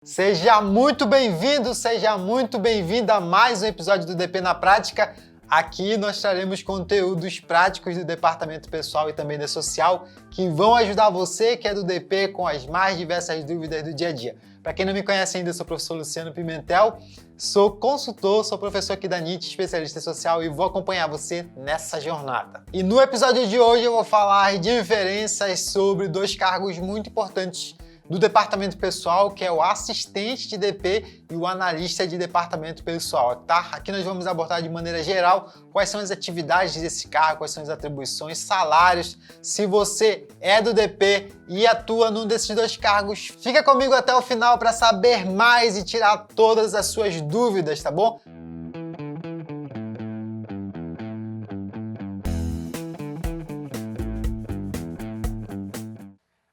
Seja muito bem-vindo, seja muito bem-vinda a mais um episódio do DP na Prática. Aqui nós traremos conteúdos práticos do departamento pessoal e também da social que vão ajudar você que é do DP com as mais diversas dúvidas do dia a dia. Para quem não me conhece ainda, eu sou o professor Luciano Pimentel, sou consultor, sou professor aqui da NIT, especialista social e vou acompanhar você nessa jornada. E no episódio de hoje eu vou falar diferenças sobre dois cargos muito importantes do departamento pessoal, que é o assistente de DP e o analista de departamento pessoal, tá? Aqui nós vamos abordar de maneira geral quais são as atividades desse cargo, quais são as atribuições, salários. Se você é do DP e atua num desses dois cargos, fica comigo até o final para saber mais e tirar todas as suas dúvidas, tá bom?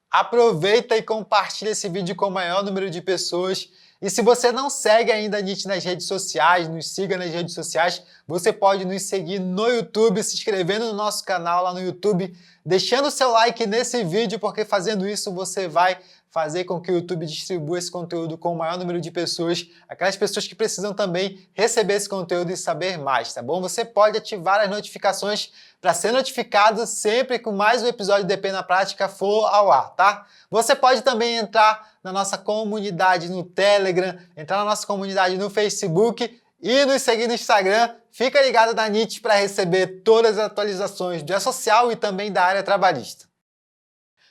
Aproveita e compartilha esse vídeo com o maior número de pessoas. E se você não segue ainda a NIT nas redes sociais, nos siga nas redes sociais, você pode nos seguir no YouTube, se inscrevendo no nosso canal lá no YouTube, deixando o seu like nesse vídeo, porque fazendo isso você vai fazer com que o YouTube distribua esse conteúdo com o maior número de pessoas, aquelas pessoas que precisam também receber esse conteúdo e saber mais, tá bom? Você pode ativar as notificações para ser notificado sempre que mais um episódio de DP na Prática for ao ar, tá? Você pode também entrar na nossa comunidade no Telegram, entrar na nossa comunidade no Facebook e nos seguir no Instagram. Fica ligado na NIT para receber todas as atualizações do E-Social e também da área trabalhista.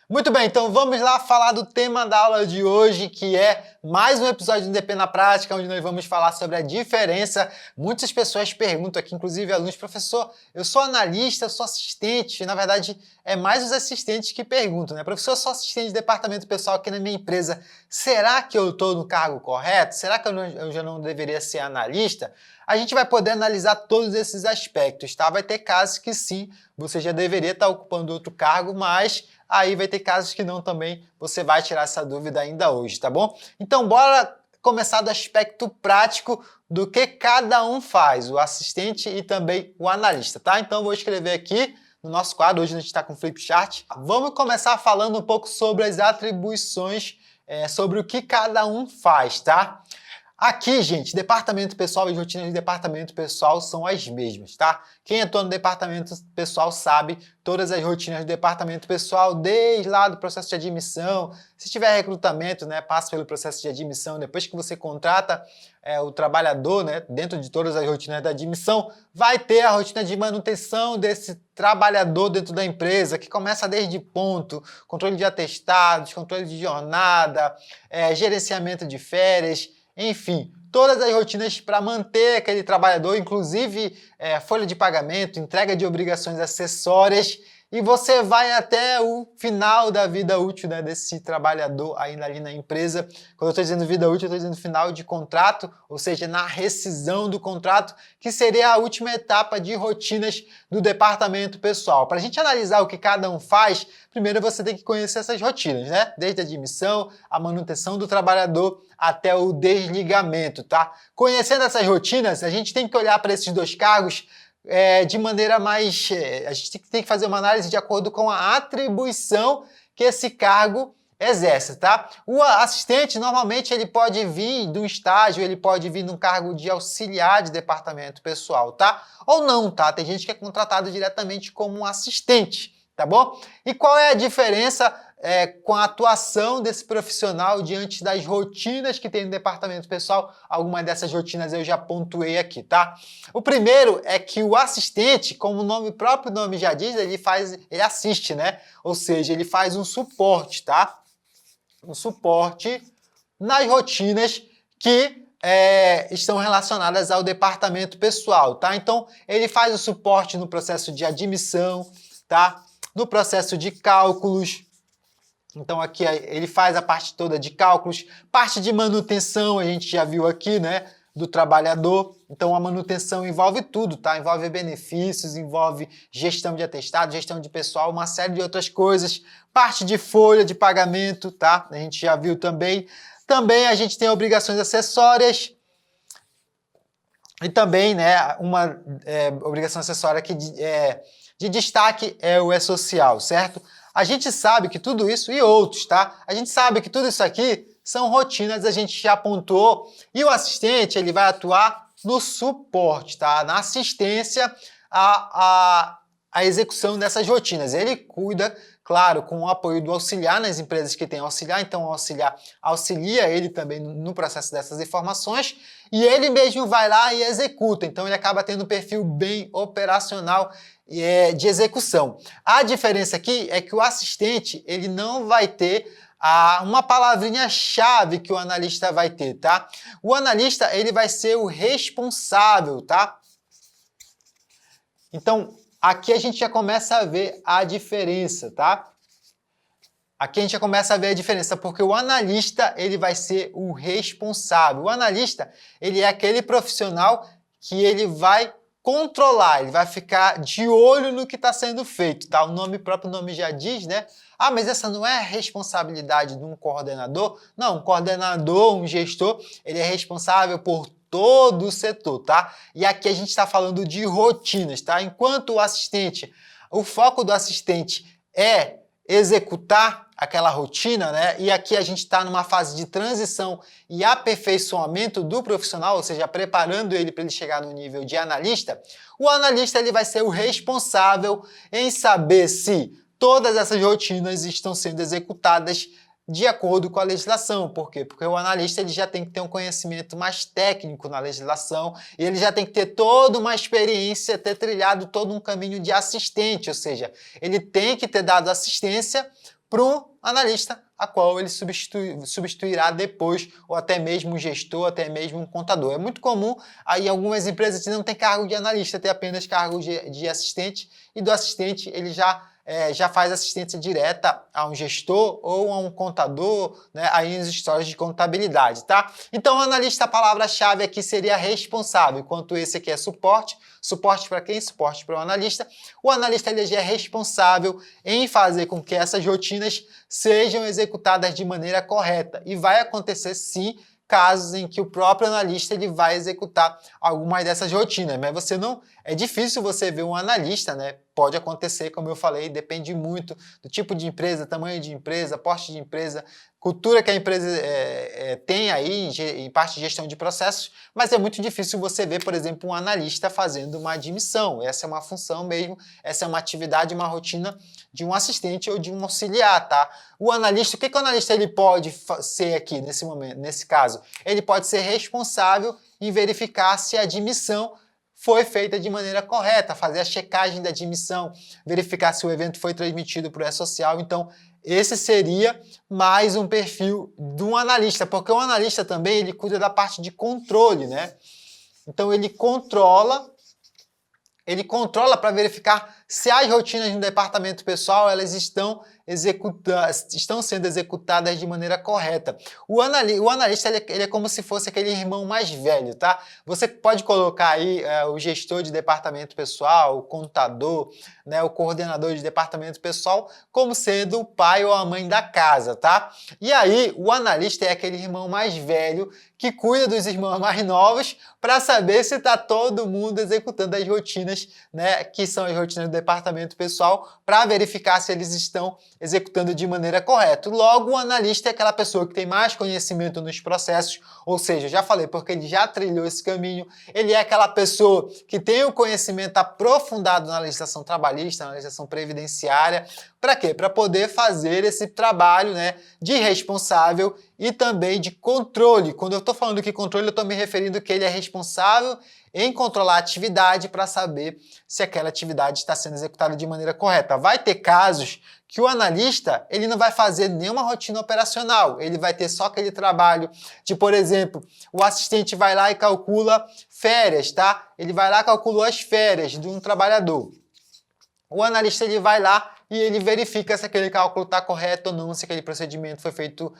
Muito bem, então vamos lá falar do tema da aula de hoje, que é mais um episódio do DP na Prática, onde nós vamos falar sobre a diferença. Muitas pessoas perguntam aqui, inclusive alunos, professor, eu sou analista, eu sou assistente, na verdade é mais os assistentes que perguntam, né? Professor, eu sou assistente de departamento pessoal aqui na minha empresa, será que eu estou no cargo correto? Será que eu já não deveria ser analista? A gente vai poder analisar todos esses aspectos, tá? Vai ter casos que sim, você já deveria estar ocupando outro cargo, mas aí vai ter casos que não também, você vai tirar essa dúvida ainda hoje, tá bom? Então bora começar do aspecto prático do que cada um faz, o assistente e também o analista, tá? Então vou escrever aqui no nosso quadro, hoje a gente está com Flipchart. Vamos começar falando um pouco sobre as atribuições, sobre o que cada um faz, tá? Aqui, gente, departamento pessoal e rotinas de departamento pessoal são as mesmas, tá? Quem atua no departamento pessoal sabe todas as rotinas do departamento pessoal, desde lá do processo de admissão. Se tiver recrutamento, né, passa pelo processo de admissão. Depois que você contrata o trabalhador, né, dentro de todas as rotinas da admissão, vai ter a rotina de manutenção desse trabalhador dentro da empresa, que começa desde ponto, controle de atestados, controle de jornada, gerenciamento de férias, enfim, todas as rotinas para manter aquele trabalhador, inclusive folha de pagamento, entrega de obrigações acessórias, e você vai até o final da vida útil, né, desse trabalhador ainda ali na empresa. Quando eu estou dizendo vida útil, eu estou dizendo final de contrato, ou seja, na rescisão do contrato, que seria a última etapa de rotinas do departamento pessoal. Para a gente analisar o que cada um faz, primeiro você tem que conhecer essas rotinas, né? Desde a admissão, a manutenção do trabalhador até o desligamento, tá? Conhecendo essas rotinas, a gente tem que olhar para esses dois cargos de maneira mais... a gente tem que fazer uma análise de acordo com a atribuição que esse cargo exerce, tá? O assistente, normalmente, ele pode vir de um estágio, ele pode vir de um cargo de auxiliar de departamento pessoal, tá? Ou não, tá? Tem gente que é contratado diretamente como um assistente, tá bom? E qual é a diferença com a atuação desse profissional diante das rotinas que tem no departamento pessoal? Algumas dessas rotinas eu já pontuei aqui, tá? O primeiro é que o assistente, como o próprio nome já diz, ele assiste, né? Ou seja, ele faz um suporte, tá? Um suporte nas rotinas que estão relacionadas ao departamento pessoal, tá? Então, ele faz o suporte no processo de admissão, tá? No processo de cálculos. Então aqui ele faz a parte toda de cálculos, parte de manutenção, a gente já viu aqui, né, do trabalhador. Então a manutenção envolve tudo, tá? Envolve benefícios, envolve gestão de atestado, gestão de pessoal, uma série de outras coisas. Parte de folha de pagamento, tá? A gente já viu também. Também a gente tem obrigações acessórias. E também, né, uma obrigação acessória que de destaque é o E-Social, certo? A gente sabe que tudo isso, e outros, tá? A gente sabe que tudo isso aqui são rotinas, a gente já apontou, e o assistente ele vai atuar no suporte, tá? Na assistência à execução dessas rotinas. Ele cuida, claro, com o apoio do auxiliar nas empresas que têm auxiliar, então o auxiliar auxilia ele também no processo dessas informações, e ele mesmo vai lá e executa, então ele acaba tendo um perfil bem operacional de execução. A diferença aqui é que o assistente ele não vai ter uma palavrinha-chave que o analista vai ter, tá? O analista ele vai ser o responsável, tá? Então, aqui a gente já começa a ver a diferença, tá? Aqui a gente já começa a ver a diferença, porque o analista ele vai ser o responsável. O analista ele é aquele profissional que ele vai controlar, ele vai ficar de olho no que está sendo feito, tá? O próprio nome já diz, né? Ah, mas essa não é a responsabilidade de um coordenador? Não, um coordenador, um gestor, ele é responsável por todo o setor, tá? E aqui a gente está falando de rotinas, tá? Enquanto o assistente, o foco do assistente é executar aquela rotina, né? E aqui a gente está numa fase de transição e aperfeiçoamento do profissional, ou seja, preparando ele para ele chegar no nível de analista. O analista ele vai ser o responsável em saber se todas essas rotinas estão sendo executadas de acordo com a legislação. Por quê? Porque o analista ele já tem que ter um conhecimento mais técnico na legislação e ele já tem que ter toda uma experiência, ter trilhado todo um caminho de assistente, ou seja, ele tem que ter dado assistência para um analista, a qual ele substituirá depois, ou até mesmo um gestor, até mesmo um contador. É muito comum, aí algumas empresas não tem cargo de analista, tem apenas cargo de assistente, e do assistente ele já faz assistência direta a um gestor ou a um contador, né, aí nos histórios de contabilidade, tá? Então, o analista, a palavra-chave aqui seria responsável, enquanto esse aqui é suporte. Suporte para quem? Suporte para o analista. O analista ele já é responsável em fazer com que essas rotinas sejam executadas de maneira correta. E vai acontecer, sim, casos em que o próprio analista ele vai executar algumas dessas rotinas, mas você não, é difícil você ver um analista, né? Pode acontecer, como eu falei, depende muito do tipo de empresa, tamanho de empresa, porte de empresa, cultura que a empresa tem aí em parte de gestão de processos, mas é muito difícil você ver, por exemplo, um analista fazendo uma admissão. Essa é uma função mesmo, essa é uma atividade, uma rotina de um assistente ou de um auxiliar, tá? O analista, o que o analista ele pode ser aqui nesse momento, nesse caso? Ele pode ser responsável em verificar se a admissão foi feita de maneira correta, fazer a checagem da admissão, verificar se o evento foi transmitido para o e-social. Então, esse seria mais um perfil de um analista, porque o analista também ele cuida da parte de controle, né? Então, ele controla para verificar se as rotinas no departamento pessoal elas estão sendo executadas de maneira correta. O analista ele é como se fosse aquele irmão mais velho, tá? Você pode colocar aí o gestor de departamento pessoal, o contador, né, o coordenador de departamento pessoal, como sendo o pai ou a mãe da casa, tá? E aí, o analista é aquele irmão mais velho que cuida dos irmãos mais novos para saber se está todo mundo executando as rotinas, né, que são as rotinas do departamento pessoal, para verificar se eles estão executando de maneira correta. Logo, o analista é aquela pessoa que tem mais conhecimento nos processos, ou seja, já falei, porque ele já trilhou esse caminho, ele é aquela pessoa que tem o conhecimento aprofundado na legislação trabalhista, na legislação previdenciária. Para quê? Para poder fazer esse trabalho, né, de responsável e também de controle. Quando eu estou falando que controle, eu estou me referindo que ele é responsável em controlar a atividade para saber se aquela atividade está sendo executada de maneira correta. Vai ter casos que o analista ele não vai fazer nenhuma rotina operacional, ele vai ter só aquele trabalho de, por exemplo, o assistente vai lá e calcula férias, tá? Ele vai lá e calcula as férias de um trabalhador. O analista ele vai lá e ele verifica se aquele cálculo está correto ou não, se aquele procedimento foi feito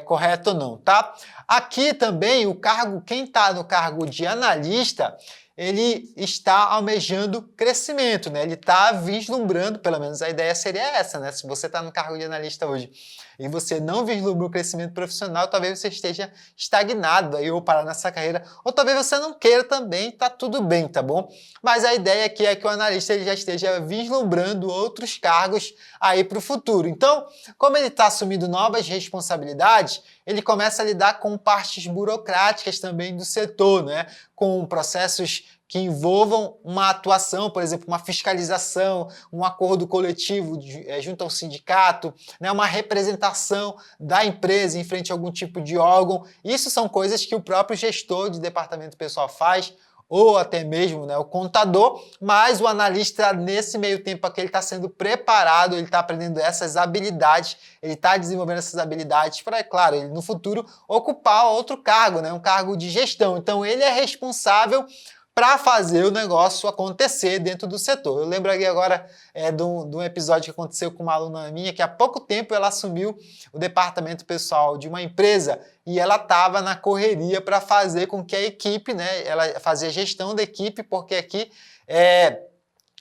correto ou não, tá? Aqui também o cargo, quem está no cargo de analista, ele está almejando crescimento, né? Ele está vislumbrando, pelo menos a ideia seria essa, né? Se você está no cargo de analista hoje e você não vislumbra o crescimento profissional, talvez você esteja estagnado aí ou parar nessa carreira, ou talvez você não queira também, tá tudo bem, tá bom? Mas a ideia aqui é que o analista ele já esteja vislumbrando outros cargos aí para o futuro. Então, como ele está assumindo novas responsabilidades, ele começa a lidar com partes burocráticas também do setor, né? Com processos que envolvam uma atuação, por exemplo, uma fiscalização, um acordo coletivo junto ao sindicato, né, uma representação da empresa em frente a algum tipo de órgão. Isso são coisas que o próprio gestor de departamento pessoal faz, ou até mesmo, né, o contador, mas o analista, nesse meio tempo que ele está sendo preparado, ele está aprendendo essas habilidades, ele está desenvolvendo essas habilidades para, é claro, ele no futuro ocupar outro cargo, né, um cargo de gestão. Então ele é responsável para fazer o negócio acontecer dentro do setor. Eu lembro aqui agora de um episódio que aconteceu com uma aluna minha, que há pouco tempo ela assumiu o departamento pessoal de uma empresa e ela estava na correria para fazer com que a equipe, né, ela fazia gestão da equipe, porque aqui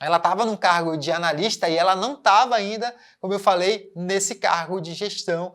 ela estava num cargo de analista e ela não estava ainda, como eu falei, nesse cargo de gestão,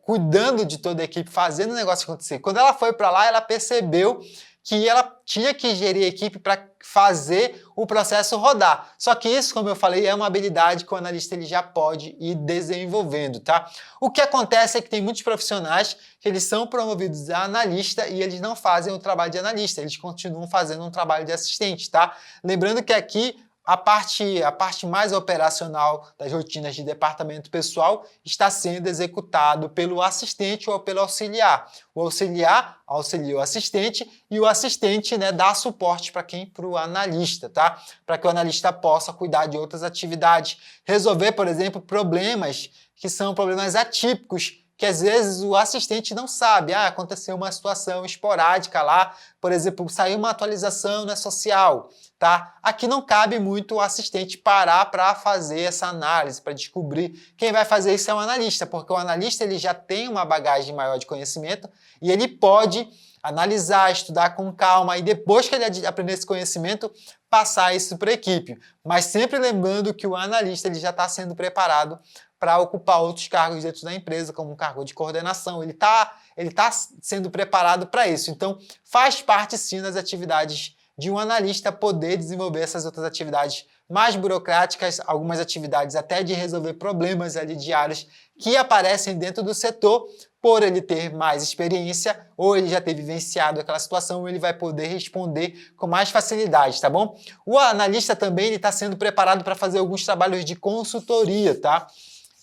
cuidando de toda a equipe, fazendo o negócio acontecer. Quando ela foi para lá, ela percebeu que ela tinha que gerir a equipe para fazer o processo rodar. Só que isso, como eu falei, é uma habilidade que o analista ele já pode ir desenvolvendo, tá? O que acontece é que tem muitos profissionais que eles são promovidos a analista e eles não fazem o trabalho de analista, eles continuam fazendo um trabalho de assistente, tá? Lembrando que aqui a parte mais operacional das rotinas de departamento pessoal está sendo executado pelo assistente ou pelo auxiliar. O auxiliar auxilia o assistente e o assistente, né, dá suporte para quem? Para o analista, tá? Para que o analista possa cuidar de outras atividades. Resolver, por exemplo, problemas que são problemas atípicos, que às vezes o assistente não sabe. Aconteceu uma situação esporádica lá, por exemplo, saiu uma atualização na social, tá? Aqui não cabe muito o assistente parar para fazer essa análise, para descobrir. Quem vai fazer isso é o analista, porque o analista ele já tem uma bagagem maior de conhecimento e ele pode analisar, estudar com calma e depois que ele aprender esse conhecimento, passar isso para a equipe. Mas sempre lembrando que o analista ele já está sendo preparado para ocupar outros cargos dentro da empresa, como um cargo de coordenação. Ele tá sendo preparado para isso. Então, faz parte sim das atividades de um analista poder desenvolver essas outras atividades mais burocráticas, algumas atividades até de resolver problemas ali diários que aparecem dentro do setor, por ele ter mais experiência, ou ele já ter vivenciado aquela situação, ou ele vai poder responder com mais facilidade, tá bom? O analista também está sendo preparado para fazer alguns trabalhos de consultoria, tá?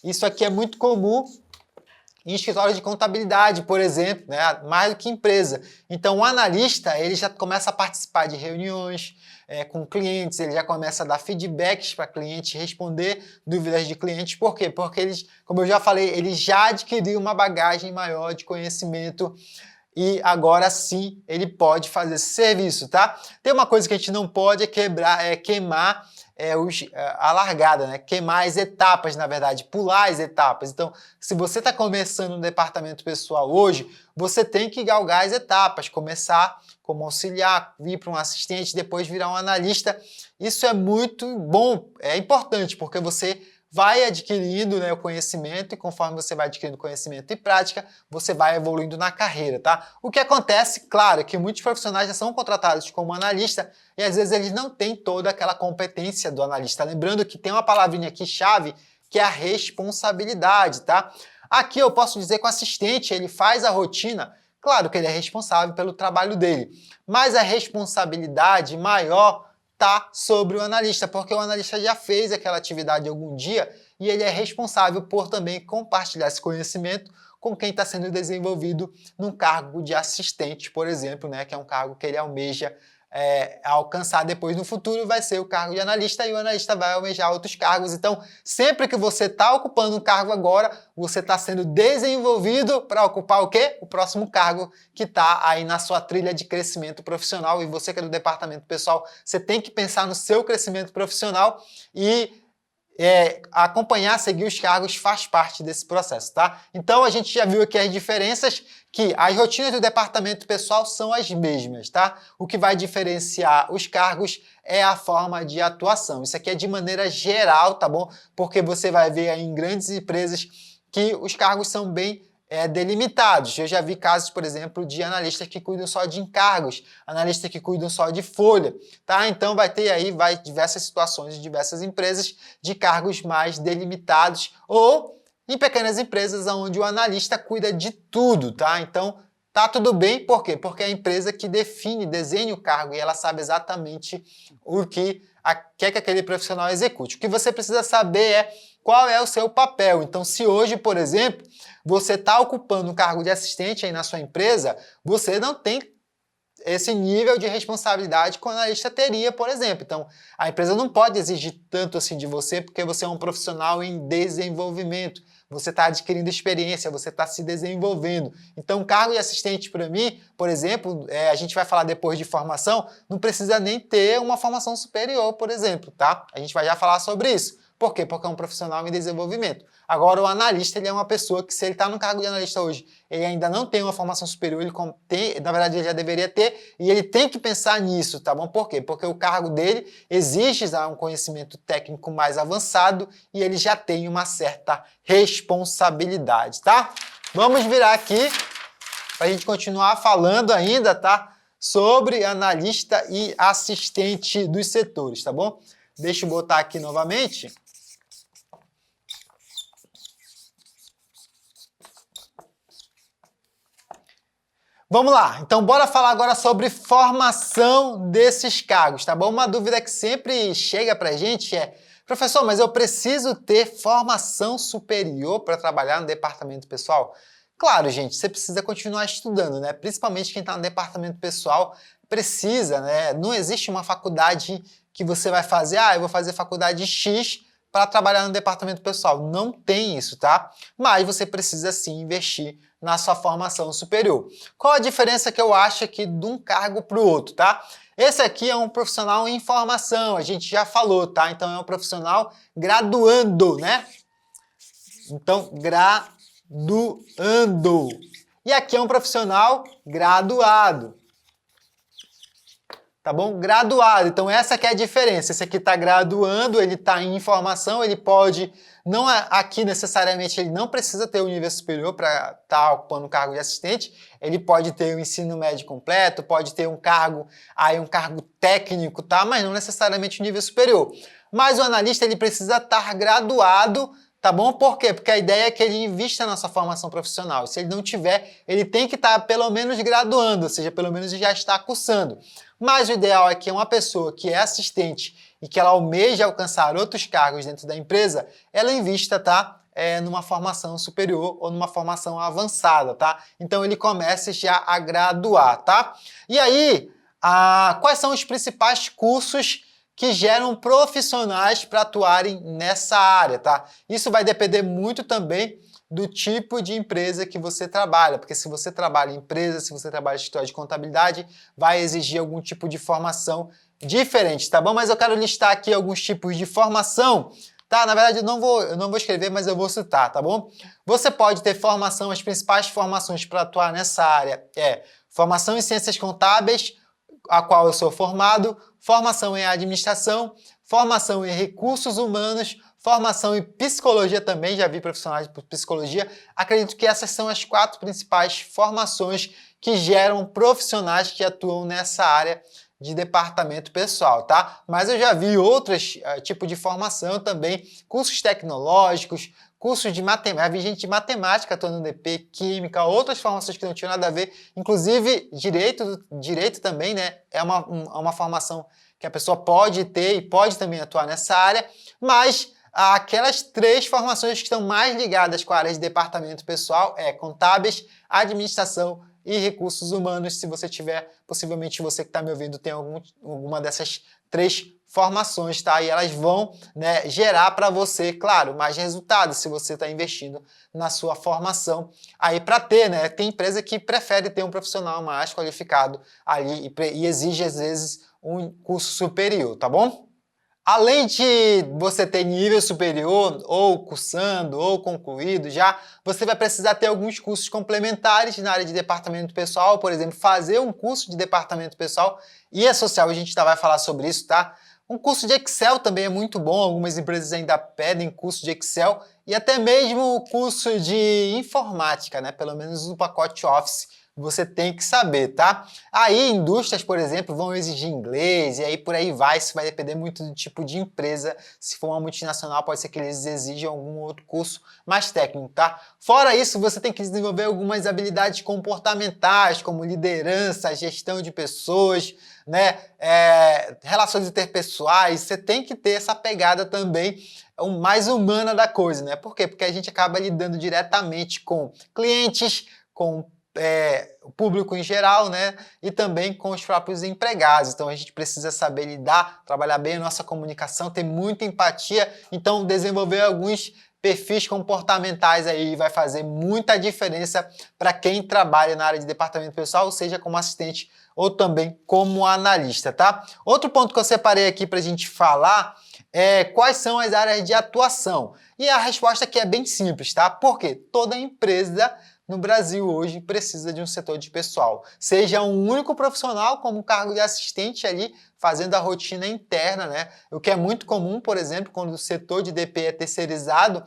Isso aqui é muito comum em escritório de contabilidade, por exemplo, né? Mais do que empresa. Então, o analista ele já começa a participar de reuniões com clientes, ele já começa a dar feedbacks para clientes, responder dúvidas de clientes. Por quê? Porque eles, como eu já falei, ele já adquiriu uma bagagem maior de conhecimento e agora sim ele pode fazer esse serviço, tá? Tem uma coisa que a gente não pode queimar a largada, né? Queimar as etapas, na verdade, pular as etapas. Então, se você está começando no departamento pessoal hoje, você tem que galgar as etapas, começar como auxiliar, vir para um assistente, depois virar um analista. Isso é muito bom, é importante, porque você vai adquirindo, né, o conhecimento e conforme você vai adquirindo conhecimento e prática, você vai evoluindo na carreira, tá? O que acontece, claro, é que muitos profissionais já são contratados como analista e às vezes eles não têm toda aquela competência do analista. Lembrando que tem uma palavrinha aqui chave que é a responsabilidade, tá? Aqui eu posso dizer que o assistente, ele faz a rotina, claro que ele é responsável pelo trabalho dele, mas a responsabilidade maior está sobre o analista, porque o analista já fez aquela atividade algum dia e ele é responsável por também compartilhar esse conhecimento com quem está sendo desenvolvido num cargo de assistente, por exemplo, né, que é um cargo que ele almeja alcançar depois no futuro, vai ser o cargo de analista e o analista vai almejar outros cargos. Então, sempre que você está ocupando um cargo agora, você está sendo desenvolvido para ocupar o quê? O próximo cargo que está aí na sua trilha de crescimento profissional. E você que é do departamento pessoal, você tem que pensar no seu crescimento profissional e acompanhar, seguir os cargos faz parte desse processo, tá? Então, a gente já viu aqui as diferenças, que as rotinas do departamento pessoal são as mesmas, tá? O que vai diferenciar os cargos é a forma de atuação. Isso aqui é de maneira geral, tá bom? Porque você vai ver aí em grandes empresas que os cargos são bem delimitados. Eu já vi casos, por exemplo, de analistas que cuidam só de encargos, analistas que cuidam só de folha, tá? Então vai ter aí diversas situações de diversas empresas de cargos mais delimitados ou em pequenas empresas onde o analista cuida de tudo, tá? Então, tá tudo bem, por quê? Porque é a empresa que define, desenha o cargo e ela sabe exatamente o que quer que aquele profissional execute. O que você precisa saber é qual é o seu papel. Então, se hoje, por exemplo, você está ocupando um cargo de assistente aí na sua empresa, você não tem esse nível de responsabilidade que o analista teria, por exemplo. Então, a empresa não pode exigir tanto assim de você porque você é um profissional em desenvolvimento. Você está adquirindo experiência, você está se desenvolvendo. Então, cargo de assistente para mim, por exemplo, a gente vai falar depois de formação, não precisa nem ter uma formação superior, por exemplo, tá? A gente vai já falar sobre isso. Por quê? Porque é um profissional em desenvolvimento. Agora, o analista, ele é uma pessoa que, se ele está no cargo de analista hoje, ele ainda não tem uma formação superior, ele tem, na verdade, ele já deveria ter, e ele tem que pensar nisso, tá bom? Por quê? Porque o cargo dele exige um conhecimento técnico mais avançado e ele já tem uma certa responsabilidade, tá? Vamos virar aqui para a gente continuar falando ainda, tá? Sobre analista e assistente dos setores, tá bom? Deixa eu botar aqui novamente. Vamos lá, então bora falar agora sobre formação desses cargos, tá bom? Uma dúvida que sempre chega pra gente é: professor, mas eu preciso ter formação superior para trabalhar no departamento pessoal? Claro, gente, você precisa continuar estudando, né? Principalmente quem está no departamento pessoal precisa, né? Não existe uma faculdade que você vai fazer, eu vou fazer faculdade X para trabalhar no departamento pessoal. Não tem isso, tá? Mas você precisa sim investir na sua formação superior. Qual a diferença que eu acho aqui de um cargo para o outro, tá? Esse aqui é um profissional em formação, a gente já falou, tá? Então é um profissional graduando, né? Então, graduando. E aqui é um profissional graduado. Tá bom? Graduado. Então essa que é a diferença. Esse aqui está graduando, ele está em formação, ele pode, não aqui necessariamente, ele não precisa ter o nível superior para estar ocupando o cargo de assistente, ele pode ter o ensino médio completo, pode ter um cargo, um cargo técnico, tá? Mas não necessariamente o nível superior. Mas o analista, ele precisa estar graduado, tá bom? Por quê? Porque a ideia é que ele invista na sua formação profissional. Se ele não tiver, ele tem que estar pelo menos graduando, ou seja, pelo menos já está cursando. Mas o ideal é que uma pessoa que é assistente e que ela almeja alcançar outros cargos dentro da empresa, ela invista, tá? Numa formação superior ou numa formação avançada, tá? Então ele comece já a graduar, tá? E aí, quais são os principais cursos que geram profissionais para atuarem nessa área, tá? Isso vai depender muito também do tipo de empresa que você trabalha, porque se você trabalha em empresa, se você trabalha em escritório de contabilidade, vai exigir algum tipo de formação diferente, tá bom? Mas eu quero listar aqui alguns tipos de formação, tá? Na verdade, eu não vou escrever, mas eu vou citar, tá bom? Você pode ter formação, as principais formações para atuar nessa área formação em ciências contábeis, a qual eu sou formado, formação em administração, formação em recursos humanos, formação em psicologia também, já vi profissionais de psicologia. Acredito que essas são as 4 principais formações que geram profissionais que atuam nessa área de departamento pessoal, tá? Mas eu já vi outros tipos de formação também, cursos tecnológicos, cursos de matemática, já vi gente de matemática atuando no DP, química, outras formações que não tinham nada a ver, inclusive direito também, né? É uma formação que a pessoa pode ter e pode também atuar nessa área, mas aquelas 3 formações que estão mais ligadas com a área de departamento pessoal contábeis, administração e recursos humanos. Se você tiver, possivelmente você que está me ouvindo tem alguma dessas 3 formações, tá? E elas vão, né, gerar para você, claro, mais resultados se você está investindo na sua formação aí para ter, né? Tem empresa que prefere ter um profissional mais qualificado ali e exige às vezes um curso superior, tá bom? Além de você ter nível superior, ou cursando, ou concluído já, você vai precisar ter alguns cursos complementares na área de departamento pessoal, por exemplo, fazer um curso de departamento pessoal e social, a gente vai falar sobre isso, tá? Um curso de Excel também é muito bom, algumas empresas ainda pedem curso de Excel e até mesmo o curso de informática, né? Pelo menos no pacote Office você tem que saber, tá? Aí indústrias, por exemplo, vão exigir inglês e aí por aí vai, isso vai depender muito do tipo de empresa. Se for uma multinacional, pode ser que eles exijam algum outro curso mais técnico, tá? Fora isso, você tem que desenvolver algumas habilidades comportamentais, como liderança, gestão de pessoas, né? Relações interpessoais. Você tem que ter essa pegada também mais humana da coisa, né? Por quê? Porque a gente acaba lidando diretamente com clientes, com o público em geral, né? E também com os próprios empregados. Então a gente precisa saber lidar, trabalhar bem a nossa comunicação, ter muita empatia, então desenvolver alguns perfis comportamentais aí vai fazer muita diferença para quem trabalha na área de departamento pessoal, seja como assistente ou também como analista, tá? Outro ponto que eu separei aqui para a gente falar é quais são as áreas de atuação. E a resposta aqui é bem simples, tá? Porque toda empresa no Brasil hoje precisa de um setor de pessoal. Seja um único profissional como cargo de assistente ali, fazendo a rotina interna, né? O que é muito comum, por exemplo, quando o setor de DP é terceirizado,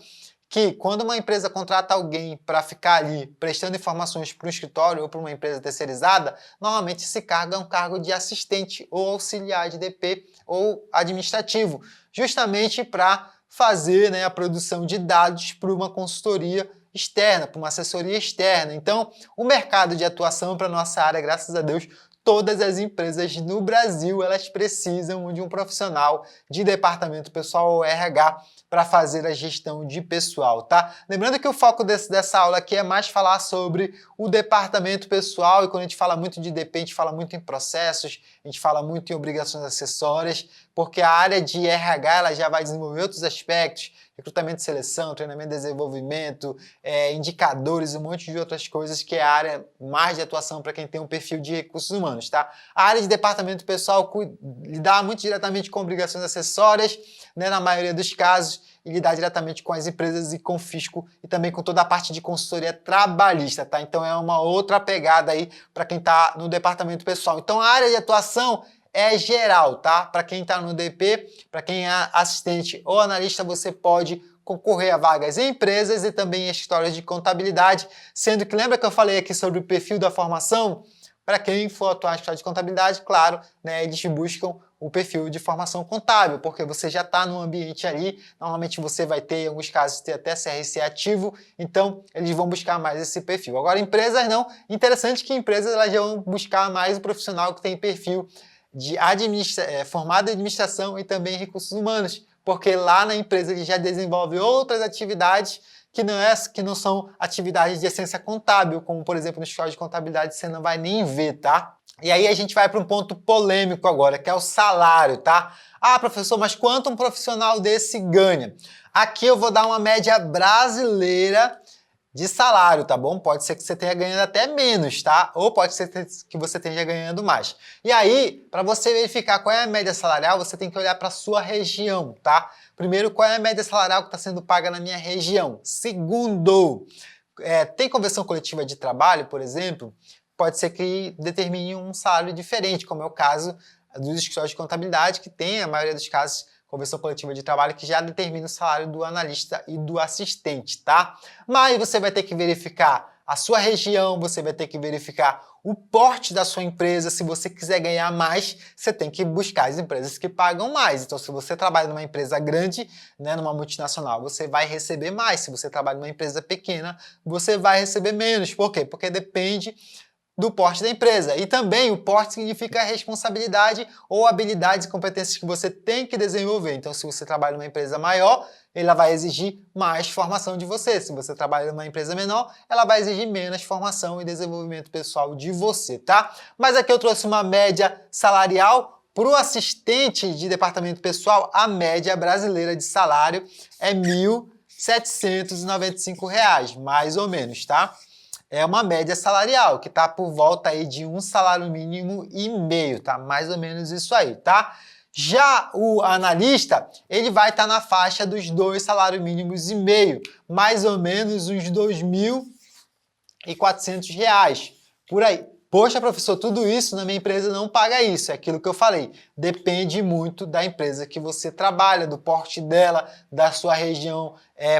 que quando uma empresa contrata alguém para ficar ali prestando informações para um escritório ou para uma empresa terceirizada, normalmente esse cargo é um cargo de assistente ou auxiliar de DP ou administrativo, justamente para fazer, né, a produção de dados para uma consultoria externa, para uma assessoria externa. Então, o mercado de atuação para a nossa área, graças a Deus, todas as empresas no Brasil, elas precisam de um profissional de departamento pessoal ou RH para fazer a gestão de pessoal, tá? Lembrando que o foco dessa aula aqui é mais falar sobre o departamento pessoal, e quando a gente fala muito de DP, a gente fala muito em processos, a gente fala muito em obrigações acessórias, porque a área de RH ela já vai desenvolver outros aspectos, recrutamento e seleção, treinamento e desenvolvimento, indicadores, um monte de outras coisas que é a área mais de atuação para quem tem um perfil de recursos humanos, tá? A área de departamento pessoal lidar muito diretamente com obrigações acessórias, né, na maioria dos casos, e lidar diretamente com as empresas e com o fisco e também com toda a parte de consultoria trabalhista, tá? Então é uma outra pegada aí para quem está no departamento pessoal. Então a área de atuação é geral, tá? Para quem está no DP, para quem é assistente ou analista, você pode concorrer a vagas em empresas e também em escritórios de contabilidade, sendo que lembra que eu falei aqui sobre o perfil da formação? Para quem for atuar em escritório de contabilidade, claro, né, eles buscam o perfil de formação contábil, porque você já está no ambiente ali, normalmente você vai ter, em alguns casos, ter até CRC ativo, então eles vão buscar mais esse perfil. Agora, empresas não, interessante que empresas elas já vão buscar mais o profissional que tem perfil de formado em administração e também em recursos humanos, porque lá na empresa ele já desenvolve outras atividades que não são atividades de essência contábil, como por exemplo no escritório de contabilidade você não vai nem ver, tá? E aí a gente vai para um ponto polêmico agora, que é o salário, tá? Ah, professor, mas quanto um profissional desse ganha? Aqui eu vou dar uma média brasileira de salário, tá bom? Pode ser que você tenha ganhando até menos, tá? Ou pode ser que você esteja ganhando mais. E aí, para você verificar qual é a média salarial, você tem que olhar para a sua região, tá? Primeiro, qual é a média salarial que está sendo paga na minha região? Segundo, tem convenção coletiva de trabalho, por exemplo? Pode ser que determine um salário diferente, como é o caso dos escritórios de contabilidade, que tem, a maioria dos casos, convenção coletiva de trabalho que já determina o salário do analista e do assistente, tá? Mas você vai ter que verificar a sua região, você vai ter que verificar o porte da sua empresa. Se você quiser ganhar mais, você tem que buscar as empresas que pagam mais. Então, se você trabalha numa empresa grande, né, numa multinacional, você vai receber mais. Se você trabalha numa empresa pequena, você vai receber menos. Por quê? Porque depende do porte da empresa. E também o porte significa a responsabilidade ou habilidades e competências que você tem que desenvolver. Então, se você trabalha numa empresa maior, ela vai exigir mais formação de você. Se você trabalha numa empresa menor, ela vai exigir menos formação e desenvolvimento pessoal de você, tá? Mas aqui eu trouxe uma média salarial. Para o assistente de departamento pessoal, a média brasileira de salário é R$ 1.795, mais ou menos, tá? É uma média salarial, que está por volta aí de um salário mínimo e meio, tá? Mais ou menos isso aí, tá? Já o analista, ele vai estar na faixa dos 2 salários mínimos e meio, mais ou menos uns R$ 2.400, por aí. Poxa, professor, tudo isso na minha empresa não paga isso, é aquilo que eu falei. Depende muito da empresa que você trabalha, do porte dela, da sua região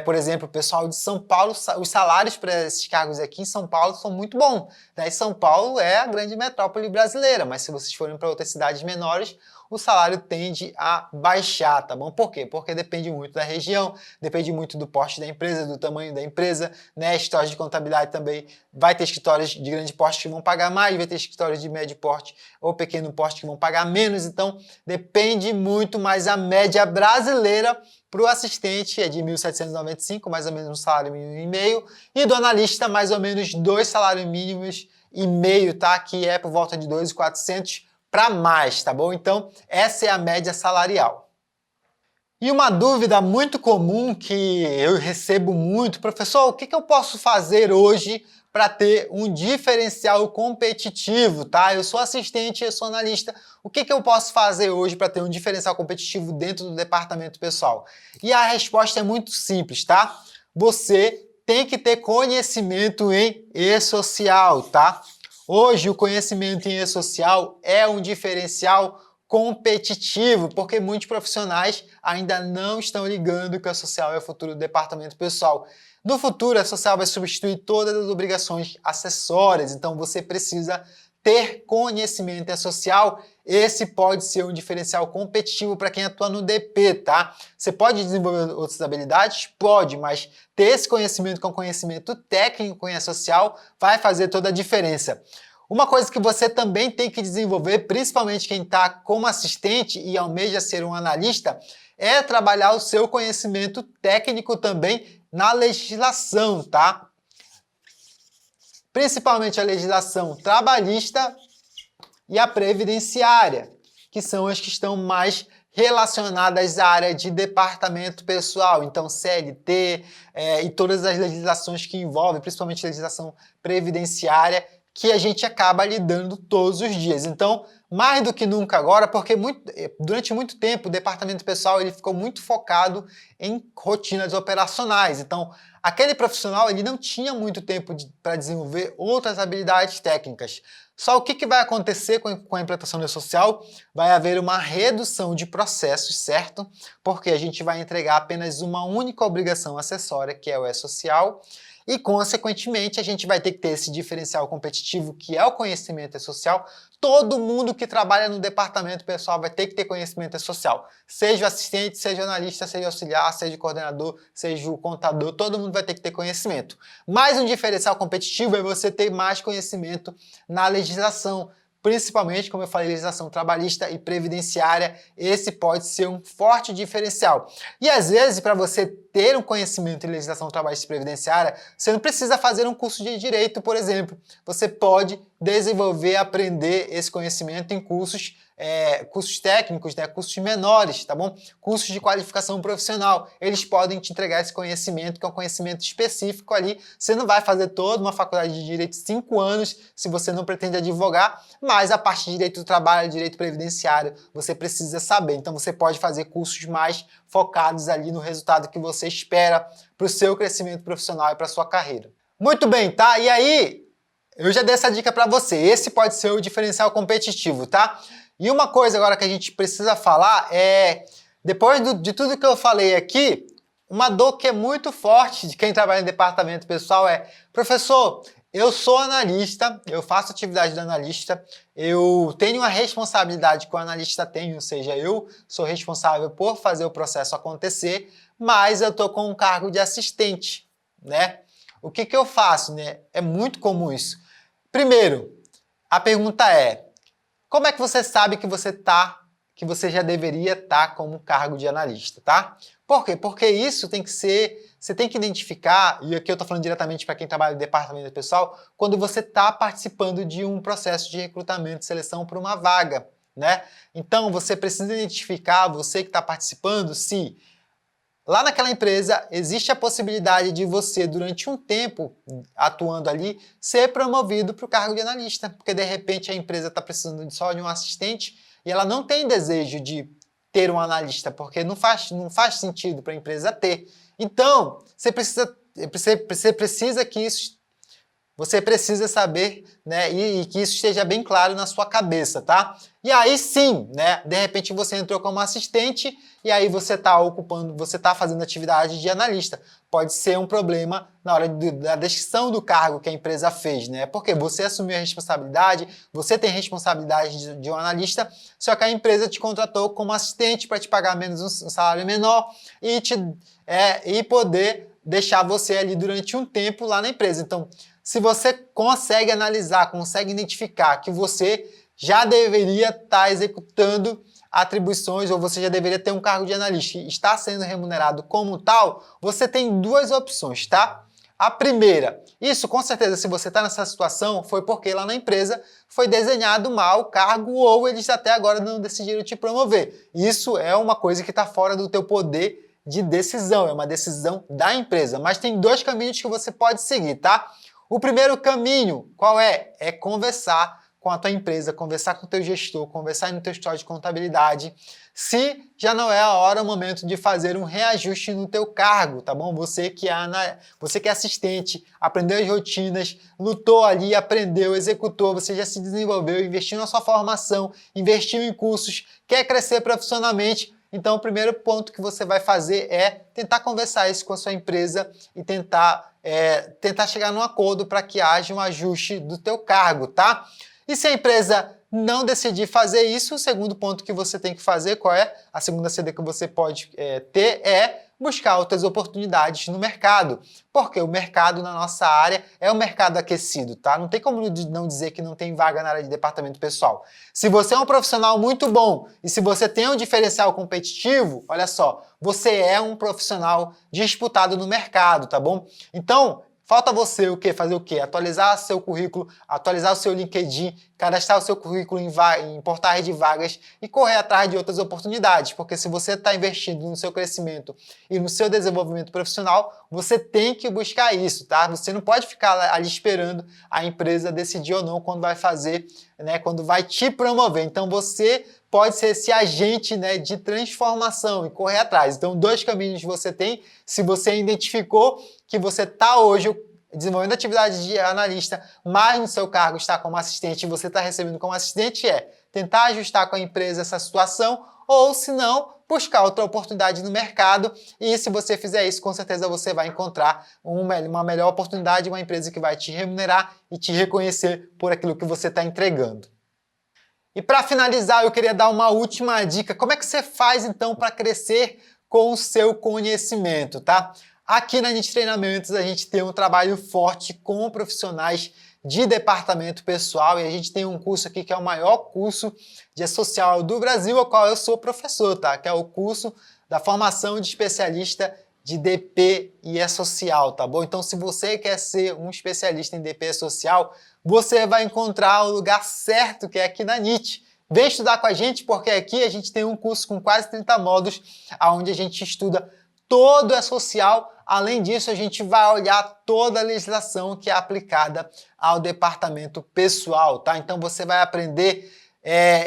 Por exemplo, o pessoal de São Paulo, os salários para esses cargos aqui em São Paulo são muito bons, né? E São Paulo é a grande metrópole brasileira, mas se vocês forem para outras cidades menores, o salário tende a baixar, tá bom? Por quê? Porque depende muito da região, depende muito do porte da empresa, do tamanho da empresa, né? Escritórios de contabilidade também, vai ter escritórios de grande porte que vão pagar mais, vai ter escritórios de médio porte ou pequeno porte que vão pagar menos, então depende muito, mas a média brasileira para o assistente é de 1.795, mais ou menos um salário mínimo e meio, e do analista mais ou menos 2 salários mínimos e meio, tá? Que é por volta de 2.400 para mais, tá bom? Então, essa é a média salarial. E uma dúvida muito comum que eu recebo muito, professor, o que eu posso fazer hoje para ter um diferencial competitivo, tá? Eu sou assistente, eu sou analista, o que eu posso fazer hoje para ter um diferencial competitivo dentro do departamento pessoal? E a resposta é muito simples, tá? Você tem que ter conhecimento em e-social, tá? Hoje, o conhecimento em e-social é um diferencial competitivo, porque muitos profissionais ainda não estão ligando que a social é o futuro do departamento pessoal. No futuro, a social vai substituir todas as obrigações acessórias, então você precisa ter conhecimento em social. Esse pode ser um diferencial competitivo para quem atua no DP, tá? Você pode desenvolver outras habilidades? Pode, mas ter esse conhecimento com conhecimento técnico em social vai fazer toda a diferença. Uma coisa que você também tem que desenvolver, principalmente quem está como assistente e almeja ser um analista, é trabalhar o seu conhecimento técnico também na legislação, tá? Principalmente a legislação trabalhista e a previdenciária, que são as que estão mais relacionadas à área de departamento pessoal, então CLT e todas as legislações que envolvem, principalmente a legislação previdenciária, que a gente acaba lidando todos os dias. Então, mais do que nunca agora, porque durante muito tempo o departamento pessoal ele ficou muito focado em rotinas operacionais. Então, aquele profissional ele não tinha muito tempo para desenvolver outras habilidades técnicas. Só o que vai acontecer com a implantação do social? Vai haver uma redução de processos, certo? Porque a gente vai entregar apenas uma única obrigação acessória, que é o e-social, e, consequentemente, a gente vai ter que ter esse diferencial competitivo, que é o conhecimento social. Todo mundo que trabalha no departamento pessoal vai ter que ter conhecimento social. Seja o assistente, seja o analista, seja o auxiliar, seja o coordenador, seja o contador, todo mundo vai ter que ter conhecimento. Mas um diferencial competitivo é você ter mais conhecimento na legislação, principalmente, como eu falei, legislação trabalhista e previdenciária. Esse pode ser um forte diferencial. E às vezes, para você ter um conhecimento em legislação trabalhista e previdenciária, você não precisa fazer um curso de direito, por exemplo. Você pode desenvolver, aprender esse conhecimento em cursos técnicos, né? Cursos menores, tá bom? Cursos de qualificação profissional. Eles podem te entregar esse conhecimento, que é um conhecimento específico ali. Você não vai fazer toda uma faculdade de direito 5 anos se você não pretende advogar, mas a parte de direito do trabalho, direito previdenciário, você precisa saber. Então você pode fazer cursos mais focados ali no resultado que você espera para o seu crescimento profissional e para a sua carreira. Muito bem, tá? E aí, eu já dei essa dica para você. Esse pode ser o diferencial competitivo, tá? E uma coisa agora que a gente precisa falar é, depois de tudo que eu falei aqui, uma dor que é muito forte de quem trabalha em departamento pessoal é: professor, eu sou analista, eu faço atividade de analista, eu tenho uma responsabilidade que o analista tem, ou seja, eu sou responsável por fazer o processo acontecer, mas eu estou com um cargo de assistente, né? O que eu faço, né? É muito comum isso. Primeiro, a pergunta é: como é que você sabe que você já deveria estar como cargo de analista, tá? Por quê? Porque isso tem que ser, você tem que identificar, e aqui eu estou falando diretamente para quem trabalha no departamento pessoal, quando você está participando de um processo de recrutamento e seleção para uma vaga, né? Então você precisa identificar, você que está participando, se lá naquela empresa existe a possibilidade de você, durante um tempo atuando ali, ser promovido para o cargo de analista, porque de repente a empresa está precisando só de um assistente e ela não tem desejo de ter um analista, porque não faz sentido para a empresa ter. Então, você precisa que isso Você precisa saber, né, e que isso esteja bem claro na sua cabeça, tá? E aí sim, né, de repente você entrou como assistente e aí você está fazendo atividade de analista. Pode ser um problema na hora da descrição do cargo que a empresa fez, né? Porque você assumiu a responsabilidade, você tem responsabilidade de um analista, só que a empresa te contratou como assistente para te pagar menos um salário menor e poder deixar você ali durante um tempo lá na empresa. Então, se você consegue analisar, consegue identificar que você já deveria estar executando atribuições ou você já deveria ter um cargo de analista e está sendo remunerado como tal, você tem duas opções, tá? A primeira, isso com certeza se você está nessa situação foi porque lá na empresa foi desenhado mal o cargo ou eles até agora não decidiram te promover. Isso é uma coisa que está fora do teu poder de decisão, é uma decisão da empresa. Mas tem dois caminhos que você pode seguir, tá? O primeiro caminho, qual é? É conversar com a tua empresa, conversar com o teu gestor, conversar no teu histórico de contabilidade, se já não é a hora, o momento de fazer um reajuste no teu cargo, tá bom? Você que é assistente, aprendeu as rotinas, lutou ali, aprendeu, executou, você já se desenvolveu, investiu na sua formação, investiu em cursos, quer crescer profissionalmente. Então, o primeiro ponto que você vai fazer é tentar conversar isso com a sua empresa e tentar chegar num acordo para que haja um ajuste do teu cargo, tá? E se a empresa não decidir fazer isso, o segundo ponto que você tem que fazer, qual é? A segunda saída que você pode ter é buscar outras oportunidades no mercado, porque o mercado na nossa área é um mercado aquecido, tá? Não tem como não dizer que não tem vaga na área de departamento pessoal. Se você é um profissional muito bom e se você tem um diferencial competitivo, olha só, você é um profissional disputado no mercado, tá bom? Então, falta você o quê? Fazer o quê? Atualizar seu currículo, atualizar o seu LinkedIn, cadastrar o seu currículo em portais de vagas e correr atrás de outras oportunidades, porque se você está investindo no seu crescimento e no seu desenvolvimento profissional, você tem que buscar isso, tá? Você não pode ficar ali esperando a empresa decidir ou não quando vai fazer, né, quando vai te promover. Então você pode ser esse agente, né, de transformação e correr atrás. Então, dois caminhos você tem. Se você identificou que você está hoje desenvolvendo atividade de analista, mas no seu cargo está como assistente e você está recebendo como assistente, tentar ajustar com a empresa essa situação, ou se não, buscar outra oportunidade no mercado. E se você fizer isso, com certeza você vai encontrar uma melhor oportunidade, uma empresa que vai te remunerar e te reconhecer por aquilo que você está entregando. E para finalizar, eu queria dar uma última dica. Como é que você faz, então, para crescer com o seu conhecimento, tá? Aqui na NIT Treinamentos, a gente tem um trabalho forte com profissionais de departamento pessoal e a gente tem um curso aqui que é o maior curso de social do Brasil, ao qual eu sou professor, tá? Que é o curso da formação de especialista de DP e E-Social, tá bom? Então, se você quer ser um especialista em DP e social, você vai encontrar o lugar certo, que é aqui na NIT. Vem estudar com a gente, porque aqui a gente tem um curso com quase 30 módulos, onde a gente estuda todo o E-Social. Além disso, a gente vai olhar toda a legislação que é aplicada ao departamento pessoal, tá? Então, você vai aprender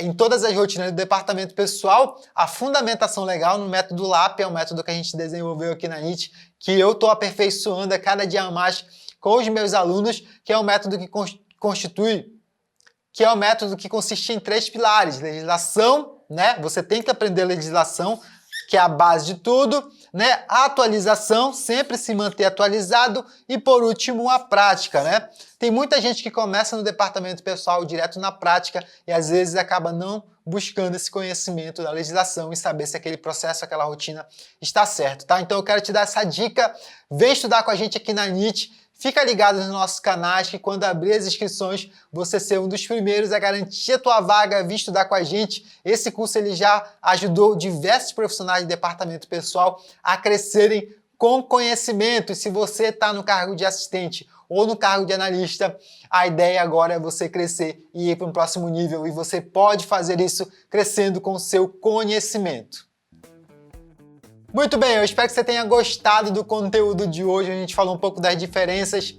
em todas as rotinas do departamento pessoal, a fundamentação legal no método LAP, é um método que a gente desenvolveu aqui na NIT, que eu estou aperfeiçoando a cada dia mais com os meus alunos, que é um método que consiste em 3 pilares: legislação, né? Você tem que aprender legislação, que é a base de tudo, né? Atualização, sempre se manter atualizado, e por último a prática, né? Tem muita gente que começa no departamento pessoal direto na prática e às vezes acaba não buscando esse conhecimento da legislação e saber se aquele processo, aquela rotina está certo, tá? Então eu quero te dar essa dica, vem estudar com a gente aqui na NIT, fica ligado nos nossos canais que quando abrir as inscrições, você ser um dos primeiros a garantir a tua vaga, vir estudar com a gente. Esse curso ele já ajudou diversos profissionais de departamento pessoal a crescerem com conhecimento. E se você está no cargo de assistente ou no cargo de analista, a ideia agora é você crescer e ir para um próximo nível. E você pode fazer isso crescendo com o seu conhecimento. Muito bem, eu espero que você tenha gostado do conteúdo de hoje. A gente falou um pouco das diferenças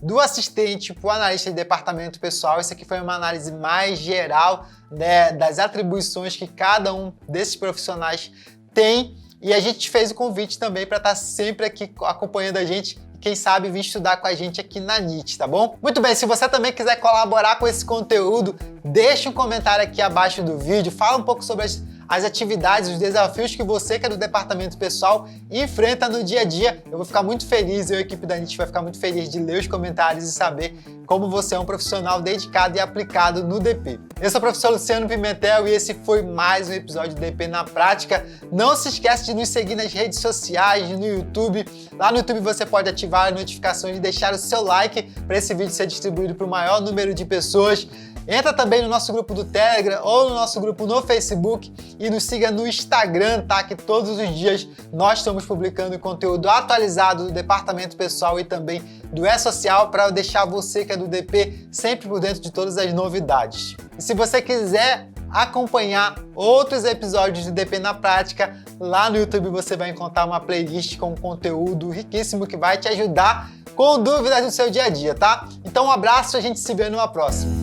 do assistente para o analista de departamento pessoal. Isso aqui foi uma análise mais geral, né, das atribuições que cada um desses profissionais tem. E a gente fez o convite também para estar sempre aqui acompanhando a gente. quem sabe vir estudar com a gente aqui na NIT, tá bom? Muito bem, se você também quiser colaborar com esse conteúdo, deixa um comentário aqui abaixo do vídeo, fala um pouco sobre as atividades, os desafios que você, que é do departamento pessoal, enfrenta no dia a dia. Eu vou ficar muito feliz, eu e a equipe da NIT vai ficar muito feliz de ler os comentários e saber como você é um profissional dedicado e aplicado no DP. Eu sou o professor Luciano Pimentel e esse foi mais um episódio do DP na Prática. Não se esquece de nos seguir nas redes sociais, no YouTube. Lá no YouTube você pode ativar as notificações e deixar o seu like para esse vídeo ser distribuído para o maior número de pessoas. Entra também no nosso grupo do Telegram ou no nosso grupo no Facebook e nos siga no Instagram, tá? Que todos os dias nós estamos publicando conteúdo atualizado do departamento pessoal e também do E-Social para deixar você que é do DP sempre por dentro de todas as novidades. E se você quiser acompanhar outros episódios de DP na Prática, lá no YouTube você vai encontrar uma playlist com conteúdo riquíssimo que vai te ajudar com dúvidas do seu dia a dia, tá? Então um abraço e a gente se vê numa próxima.